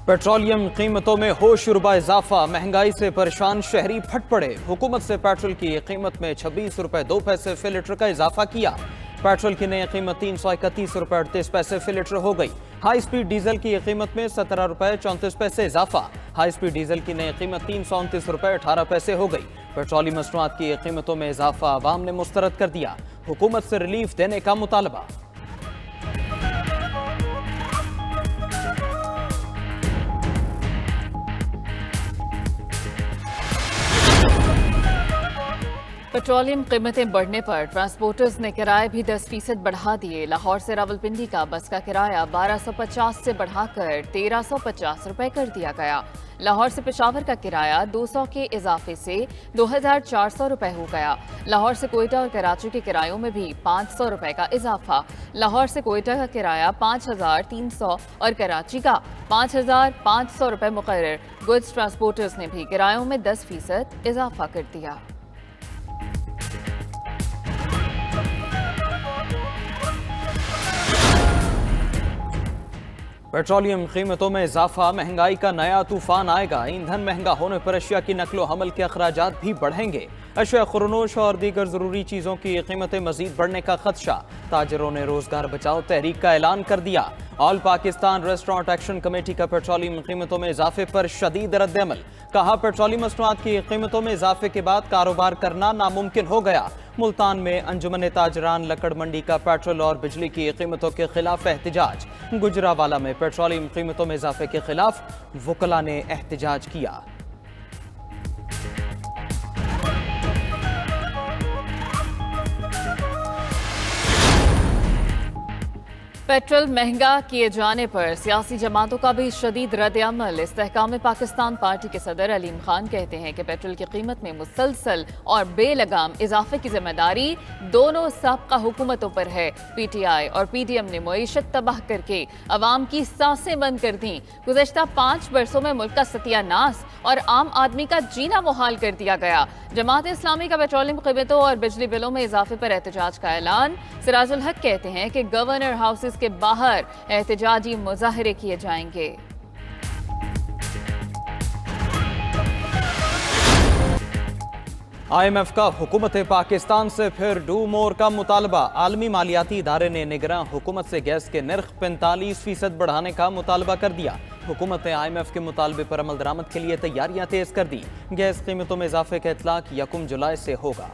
Petroleum कीमतों में होशरुबा इजाफा, महंगाई से परेशान शहरी फट पड़े। हुकूमत से पेट्रोल की कीमत में 26 रुपए 2 पैसे फी लीटर का इजाफा किया। पेट्रोल की नई कीमत 331 रुपए 38 पैसे फी लीटर हो गई। हाई स्पीड डीजल की कीमत में 17 रुपए 34 पैसे इजाफा। हाई स्पीड डीजल की नई कीमत 329 रुपए 18 पैसे हो गई। पेट्रोलियम मसनूआत की कीमतों में इजाफा आवाम ने मुस्तरद कर दिया। हुकूमत से रिलीफ देने का मुतालबा। पेट्रोलियम कीमतें बढ़ने पर ट्रांसपोर्टर्स ने किराए भी 10% बढ़ा दिए। लाहौर से रावलपिंडी का बस का किराया 1250 से बढ़ाकर 1350 रुपए कर दिया गया। लाहौर से पेशावर का किराया 200 के इजाफे से 2400 रुपए हो गया। लाहौर से कोयटा और कराची के किरायों में भी 500 रुपए का इजाफा। लाहौर से कोयटा का किराया 5300 और कराची का 5500 रुपए मुकर्रर। गुड्स ट्रांसपोर्टर्स ने भी किरायों में 10% इजाफा कर दिया। पेट्रोलियम कीमतों में इजाफा, महंगाई का नया तूफान आएगा। ईंधन महंगा होने पर अशिया की नकलो हमल के अखराजात भी बढ़ेंगे। अशिया खुरनोश और दीगर जरूरी चीजों की कीमतें मजीद बढ़ने का खदशा। ताजरों ने रोजगार बचाओ तहरीक का ऐलान कर दिया। All Pakistan restaurant action committee का पेट्रोलियम कीमतों में इजाफे पर शदीद रद्द-ए-अमल। कहा, पेट्रोलियम मसनूआत की कीमतों में इजाफे के बाद कारोबार करना नामुमकिन हो गया। मुल्तान में अंजुमन ताजरान लकड़ मंडी का पेट्रोल और बिजली की कीमतों के खिलाफ एहतजाज। गुजरावाला में पेट्रोलियम कीमतों में इजाफे के खिलाफ वकला ने एहतजाज किया। पेट्रोल महंगा किए जाने पर सियासी जमातों का भी शदीद रद्द-ए-अमल। इस्तेहकाम पाकिस्तान पार्टी के सदर अलीम खान कहते हैं कि पेट्रोल की कीमत में मुसलसल और बेलगाम इजाफे की जिम्मेदारी दोनों साबका हुकूमतों पर है। पीटीआई और पीडीएम ने मईशत तबाह करके अवाम की सांसें बंद कर दी। गुज़श्ता 5 बरसों में मुल्क का सत्यानाश और आम आदमी का जीना मुहाल कर दिया गया। जमात इस्लामी का पेट्रोलियम कीमतों और बिजली बिलों में इजाफे पर एहतजाज का ऐलान। सिराजुल हक कहते हैं कि गवर्नर हाउसेस के बाहर एहतजाजी मुजाहरे किए जाएंगे। IMF का हुकूमत पाकिस्तान से फिर डू मोर का मुतालबा। आलमी मालियाती इदारे ने निगरान हुकूमत से गैस के नर्ख 45% बढ़ाने का मुतालबा कर दिया। हुकूमत ने IMF के मुतालबे पर अमल दरामद के लिए तैयारियां तेज कर दी। गैस कीमतों में इजाफे का इतलाक 1 जुलाई से होगा।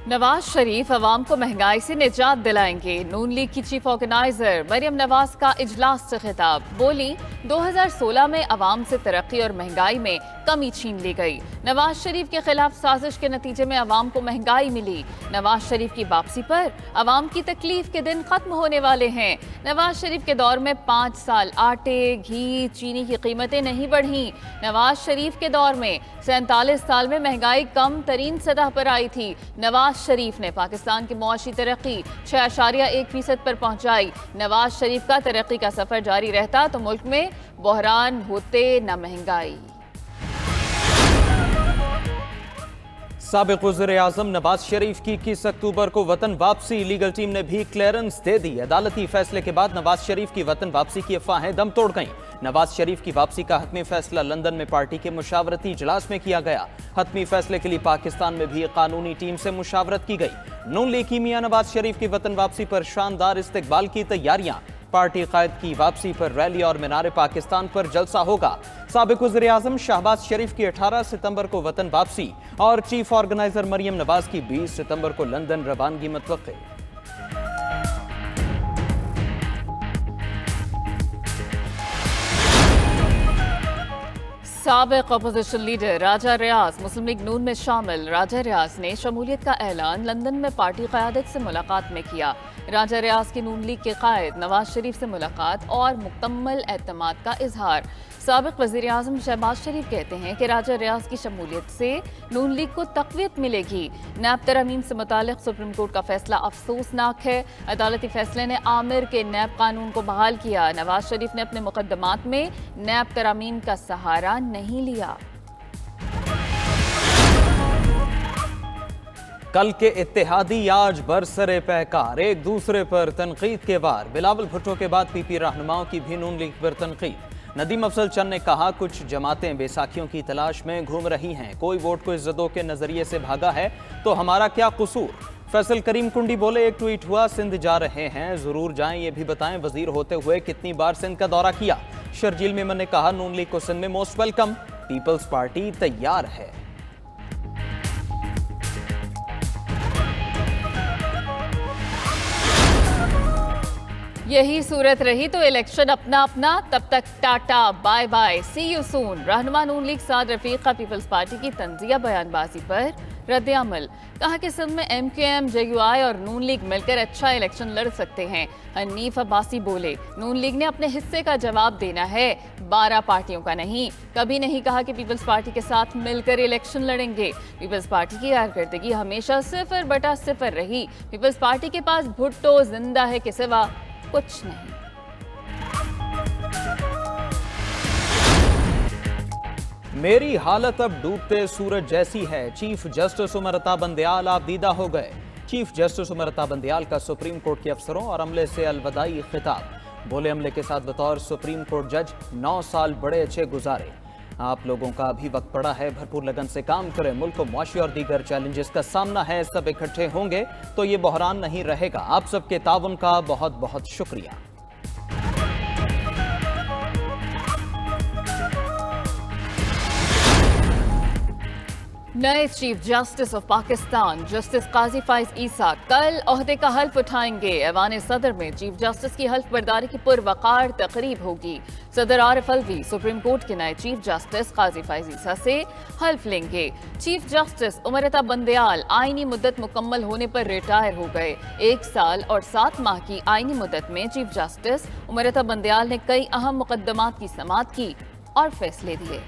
नवाज शरीफ अवाम को महंगाई से निजात दिलाएंगे। नून लीग की चीफ ऑर्गेनाइजर मरियम नवाज का इजलास से खिताब। बोली, 2016 में अवाम से तरक्की और महंगाई में कमी छीन ली गई। नवाज शरीफ के खिलाफ साजिश के नतीजे में अवाम को महंगाई मिली। नवाज शरीफ की वापसी पर अवाम की तकलीफ के दिन खत्म होने वाले हैं। नवाज शरीफ के दौर में 5 साल आटे, घी, चीनी की कीमतें नहीं बढ़ी। नवाज शरीफ के दौर में 47 साल में महंगाई कम तरीन सतह पर आई थी। नवाज शरीफ ने पाकिस्तान की मुआशी तरक्की 6.1% पर पहुंचाई। नवाज शरीफ का तरक्की का सफर जारी रहता तो मुल्क में बहरान होते न महंगाई। साबिक वज़ीर आज़म नवाज शरीफ की 21 अक्टूबर को वतन वापसी। लीगल टीम ने भी क्लियरेंस दे दी। अदालती फैसले के बाद नवाज शरीफ की वतन वापसी की अफवाहें दम तोड़ गईं। नवाज शरीफ की वापसी का हतमी फैसला लंदन में पार्टी के मुशावरती इजलास में किया गया। हतमी फैसले के लिए पाकिस्तान में भी कानूनी टीम से मुशावरत की गई। नून लीग की मियां नवाज शरीफ की वतन वापसी पर शानदार इस्तकबाल की तैयारियां। पार्टी कायद की वापसी पर रैली और मीनार पाकिस्तान पर जलसा होगा। साबिक वज़ीर आज़म शहबाज शरीफ की 18 सितंबर को वतन वापसी और चीफ ऑर्गेनाइजर मरियम नवाज की 20 सितंबर को लंदन रवानगी मुतवक्किल। साबिक अपोजिशन लीडर राजा रियाज मुस्लिम लीग नून में शामिल। राजा रियाज ने शमूलियत का ऐलान लंदन में पार्टी क़यादत से मुलाकात में किया। राजा रियाज की नून लीग के कायद नवाज शरीफ से मुलाकात और मुकम्मल एतमाद का इजहार। साबिक वज़ीर आज़म शहबाज शरीफ कहते हैं कि राजा रियाज की शमूलियत से नून लीग को तक़वियत मिलेगी। नैब तरमीम से मुतालिक सुप्रीम कोर्ट का फैसला अफसोसनाक है। अदालती फैसले ने आमिर के नैब कानून को बहाल किया। नवाज शरीफ ने अपने मुकदमात में नैब तरमीम का सहारा नहीं लिया। कल के इत्तेहादी आज बरसरे पैकार, एक दूसरे पर तनकीद के वार। बिलावल भुट्टो के बाद पीपी रहनुमाओं की भी नून लीग पर तनकीद। नदीम अफजल चंद ने कहा, कुछ जमातें बैसाखियों की तलाश में घूम रही हैं, कोई वोट को इज्जतों के नजरिए से भागा है तो हमारा क्या कसूर। फैसल करीम कुंडी बोले, एक ट्वीट हुआ, सिंध जा रहे हैं, जरूर जाएं, ये भी बताएं वजीर होते हुए कितनी बार सिंध का दौरा किया। शर्जील मेमन ने कहा, नून लीग को सिंध में मोस्ट वेलकम, पीपल्स पार्टी तैयार है। यही सूरत रही तो इलेक्शन अपना अपना, तब तक tata bye bye, see you soon. रहनुमा नून लीग साद रफीक का पीपल्स पार्टी की तंजिया बयानबाजी पर रद्द-ए-अमल। कहा कि सिंध में MKM, JUI और नून लीग मिलकर अच्छा इलेक्शन लड़ सकते हैं। हनीफ अब्बासी बोले, नून लीग ने अपने हिस्से का जवाब देना है, 12 पार्टियों का नहीं। कभी नहीं कहा कि पीपल्स पार्टी के साथ मिलकर इलेक्शन लड़ेंगे। पीपल्स पार्टी की कारकर्दगी हमेशा 0/0 रही। पीपल्स पार्टी के पास भुट्टो जिंदा है के सिवा कुछ नहीं। मेरी हालत अब डूबते सूरज जैसी है, चीफ जस्टिस उमर अता बंदयाल आबदीदा हो गए। चीफ जस्टिस उमर अता बंदयाल का सुप्रीम कोर्ट के अफसरों और अमले से अलविदाई खिताब। बोले, अमले के साथ बतौर सुप्रीम कोर्ट जज 9 साल बड़े अच्छे गुजारे। आप लोगों का अभी वक्त पड़ा है, भरपूर लगन से काम करें। मुल्क को मुआशी और दीगर चैलेंजेस का सामना है, सब इकट्ठे होंगे तो ये बहरान नहीं रहेगा। आप सबके ताउन का बहुत बहुत शुक्रिया। नए chief justice of Pakistan justice Qazi Faez Isa कल ओहदे का हल्फ उठाएंगे। ऐवान सदर में चीफ जस्टिस की हल्फ बर्दारी की पुरवकार तकरीब होगी। सदर आरिफ अलवी सुप्रीम कोर्ट के नए चीफ जस्टिस काजी फाइज ईसा से हल्फ लेंगे। चीफ जस्टिस उमर अता बंदयाल आईनी मुद्दत मुकम्मल होने पर रिटायर हो गए। 1 साल और 7 माह की आईनी मुद्दत में चीफ जस्टिस उमर अता बंदयाल ने कई अहम मुकद्दमात की समाअत की और फैसले दिए।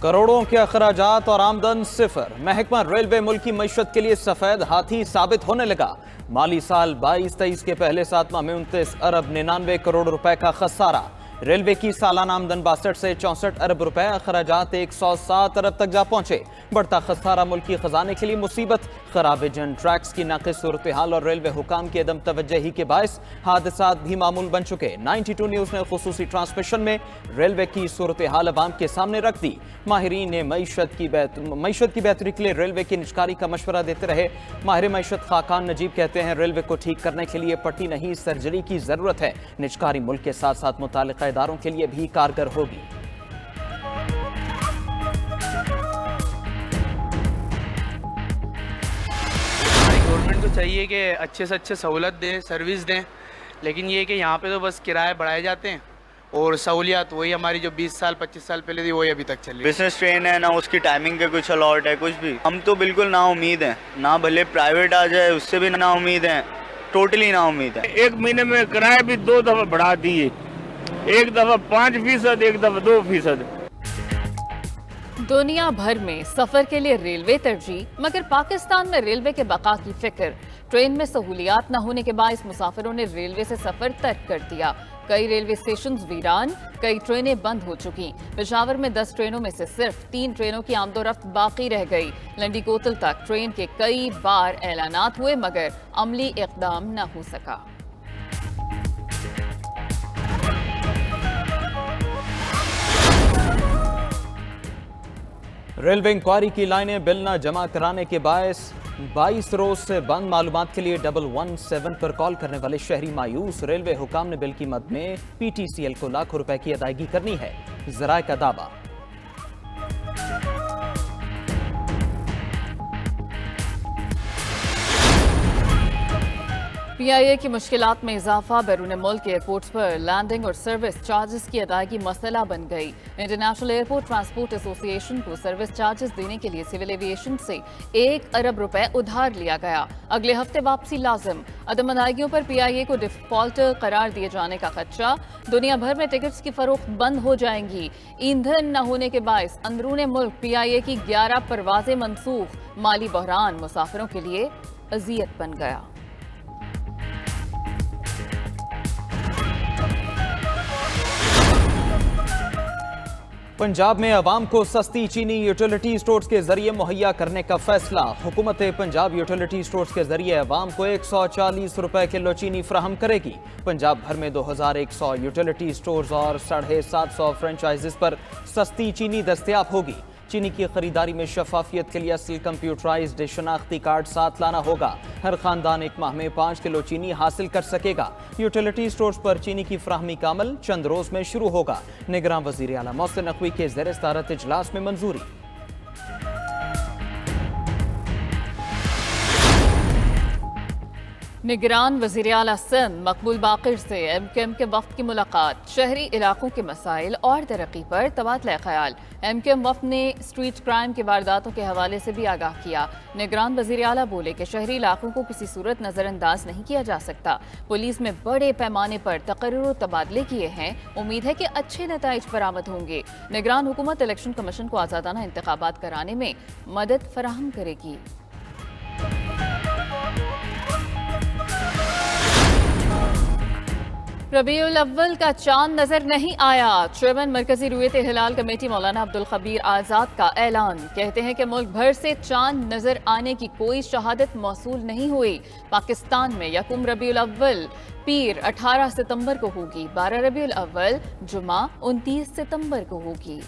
करोड़ों के अखराजात और आमदन सिफर। महकमा रेलवे मुल्क की मईशत के लिए सफेद हाथी साबित होने लगा। माली साल 22-23 के पहले 7 माह में 29 अरब 99 करोड़ रुपए का खसारा। रेलवे की सालाना आमदन 62 से 64 अरब रुपए, अखराजात 107 अरब तक जा पहुंचे। बढ़ता खसारा मुल्क की खजाने के लिए मुसीबत। खराब जन ट्रैक्स की नाक़िस सूरत हाल और रेलवे हुकाम की अदम तवज्जही के बायस हादसात भी मामूल बन चुके। 92 न्यूज़ ने खुसूसी ट्रांसमिशन में रेलवे की सूरत हाल अवाम के सामने रख दी। माहिरीन ने मईशत की बेहतरी के लिए रेलवे की निजकारी का मशवरा देते रहे। माहिर मईशत खाकान नजीब कहते हैं, रेलवे को ठीक करने के लिए पट्टी नहीं सर्जरी की जरूरत है। निजकारी मुल्क के साथ साथ मुताल्लिक़ा इदारों के लिए भी कारगर होगी। गवर्नमेंट को चाहिए कि अच्छे से अच्छे सहूलत दें, सर्विस दें, लेकिन ये कि यहाँ पे तो बस किराए बढ़ाए जाते हैं और सहूलियात वही हमारी जो 20 साल 25 साल पहले थी वही अभी तक चली। बिजनेस ट्रेन है ना, उसकी टाइमिंग के कुछ अलॉट है, कुछ भी। हम तो बिल्कुल ना उम्मीद हैं, ना भले प्राइवेट आ जाए उससे भी ना उम्मीद है, टोटली ना उम्मीद है। 1 महीने में किराए भी 2 दफा बढ़ा दिए, एक दफा 5%, एक दफा 2%। दुनिया भर में सफर के लिए रेलवे तरजीह, मगर पाकिस्तान में रेलवे के बका की फिक्र। ट्रेन में सहूलियात न होने के बायस मुसाफिरों ने रेलवे से सफर तर्क कर दिया। कई रेलवे स्टेशन वीरान, कई ट्रेनें बंद हो चुकी। पेशावर में 10 ट्रेनों में से सिर्फ 3 ट्रेनों की आमदोरफ्त बाकी रह गई। लंडी कोतल तक ट्रेन के कई बार ऐलानात हुए मगर अमली इकदाम न हो सका। रेलवे इंक्वायरी की लाइनें बिल न जमा कराने के बायस 22 रोज से बंद। मालूमात के लिए 117 पर कॉल करने वाले शहरी मायूस। रेलवे हुकाम ने बिल की मद में PTCL को लाखों रुपए की अदायगी करनी है, जराए का दावा। PIA की मुश्किलात में इजाफा। बैरून मुल्क एयरपोर्ट्स पर लैंडिंग और सर्विस चार्जेस की अदायगी मसला बन गई। इंटरनेशनल एयरपोर्ट ट्रांसपोर्ट एसोसिएशन को सर्विस चार्जेस देने के लिए सिविल एविएशन से 1 अरब रुपए उधार लिया गया। अगले हफ्ते वापसी लाजिम। अदम अदायगियों पर PIA को डिफॉल्टर करार दिए जाने का खदशा। दुनिया भर में टिकट्स की फरोख्त बंद हो जाएंगी। ईंधन न होने के बायस अंदरूने मुल्क PIA की 11 परवाजें मनसूख। माली बहरान मुसाफिरों के लिए अजियत बन गया। पंजाब में अवाम को सस्ती चीनी यूटिलिटी स्टोर्स के जरिए मुहैया करने का फैसला। हुकूमत पंजाब यूटिलिटी स्टोर्स के जरिए अवाम को 140 रुपए किलो चीनी फराहम करेगी। पंजाब भर में 2100 यूटिलिटी स्टोर्स और 750 फ्रेंचाइजीज पर सस्ती चीनी दस्तयाब होगी। चीनी की खरीदारी में शफाफियत के लिए असल कंप्यूटराइज्ड शनाख्ती कार्ड साथ लाना होगा। हर खानदान एक माह में 5 किलो चीनी हासिल कर सकेगा। यूटिलिटी स्टोर्स पर चीनी की फ्राहमी का अमल चंद रोज में शुरू होगा। निगरान वजीर आला मोहसिन नकवी के ज़ेर सदारत इजलास में मंजूरी। निगरान वज़ीर आला सिंध मकबूल बाक़िर से MQM के वफ़द की मुलाकात। शहरी इलाकों के मसाइल और तरक्की पर तबादला ख्याल। MQM वफ़द ने स्ट्रीट क्राइम की वारदातों के हवाले से भी आगाह किया। निगरान वज़ीर आला बोले कि शहरी इलाकों को किसी सूरत नज़रअंदाज नहीं किया जा सकता। पुलिस में बड़े पैमाने पर तकर्रुर और तबादले किए हैं। उम्मीद है कि अच्छे नताइज बरामद होंगे। निगरान हुकूमत इलेक्शन कमीशन को आज़ादाना इंतखाबात कराने में मदद फराहम करेगी। रबीउल अव्वल का चांद नजर नहीं आया। चेयरमैन मरकजी रुयत हिलाल कमेटी मौलाना अब्दुल खबीर आज़ाद का ऐलान। कहते हैं कि मुल्क भर से चांद नजर आने की कोई शहादत मौसूल नहीं हुई। पाकिस्तान में यकुम रबीउल अव्वल पीर 18 सितंबर को होगी। 12 रबीउल अव्वल जुमा 29 सितंबर को होगी।